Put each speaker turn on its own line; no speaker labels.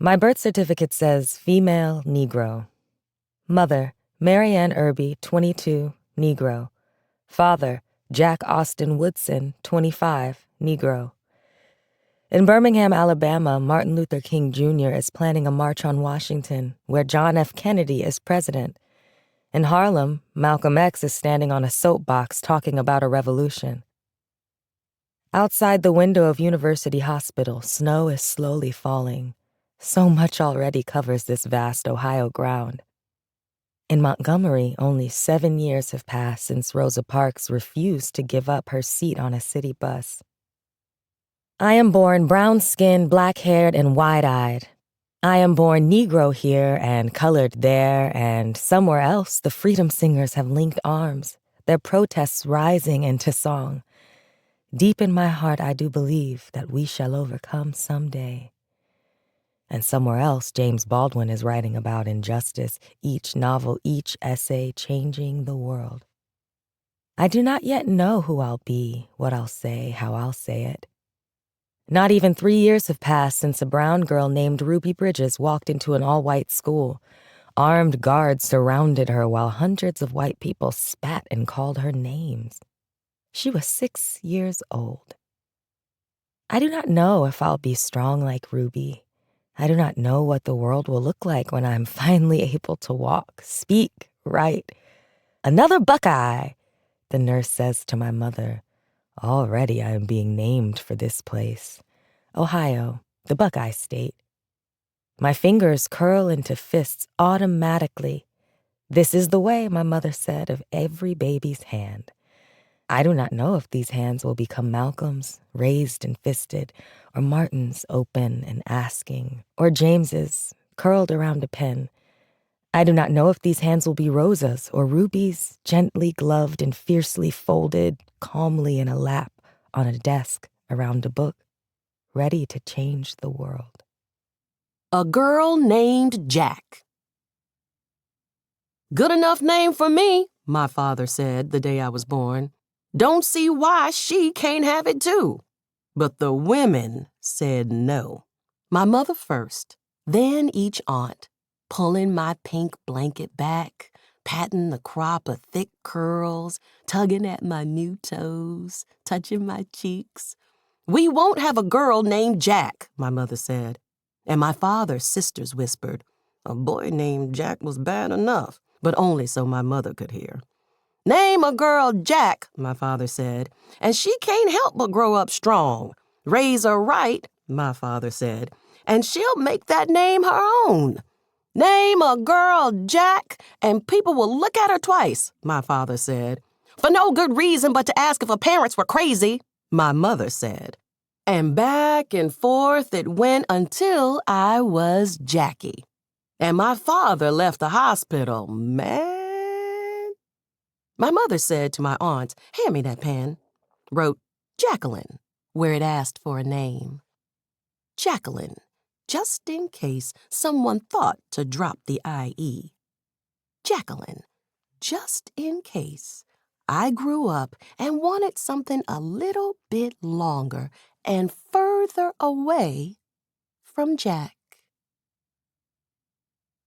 My birth certificate says female Negro. Mother, Mary Ann Irby, 22, Negro. Father, Jack Austin Woodson, 25, Negro. In Birmingham, Alabama, Martin Luther King Jr. is planning a march on Washington, where John F. Kennedy is president. In Harlem, Malcolm X is standing on a soapbox talking about a revolution. Outside the window of University Hospital, snow is slowly falling. So much already covers this vast Ohio ground. In Montgomery, only 7 years have passed since Rosa Parks refused to give up her seat on a city bus. I am born brown-skinned, black-haired, and wide-eyed. I am born Negro here and colored there, and somewhere else the freedom singers have linked arms, their protests rising into song. Deep in my heart I do believe that we shall overcome someday. And somewhere else James Baldwin is writing about injustice, each novel, each essay changing the world. I do not yet know who I'll be, what I'll say, how I'll say it. Not even 3 years have passed since a brown girl named Ruby Bridges walked into an all-white school. Armed guards surrounded her while hundreds of white people spat and called her names. She was 6 years old. I do not know if I'll be strong like Ruby. I do not know what the world will look like when I'm finally able to walk, speak, write. Another Buckeye, the nurse says to my mother. Already I am being named for this place. Ohio, the Buckeye State. My fingers curl into fists automatically. This is the way, my mother said, of every baby's hand. I do not know if these hands will become Malcolm's, raised and fisted, or Martin's, open and asking, or James's, curled around a pen. I do not know if these hands will be Rosa's or Ruby's, gently gloved and fiercely folded, calmly in a lap, on a desk, around a book, ready to change the world.
A girl named Jack. Good enough name for me, my father said the day I was born. Don't see why she can't have it too. But the women said no. My mother first, then each aunt, pulling my pink blanket back, patting the crop of thick curls, tugging at my new toes, touching my cheeks. We won't have a girl named Jack, my mother said. And my father's sisters whispered, a boy named Jack was bad enough, but only so my mother could hear. Name a girl Jack, my father said, and she can't help but grow up strong. Raise her right, my father said, and she'll make that name her own. Name a girl Jack, and people will look at her twice, my father said. For no good reason but to ask if her parents were crazy, my mother said. And back and forth it went until I was Jackie. And my father left the hospital, man. My mother said to my aunt, hand me that pen. Wrote Jacqueline, where it asked for a name. Jacqueline, just in case someone thought to drop the IE. Jacqueline, just in case I grew up and wanted something a little bit longer and further away from Jack.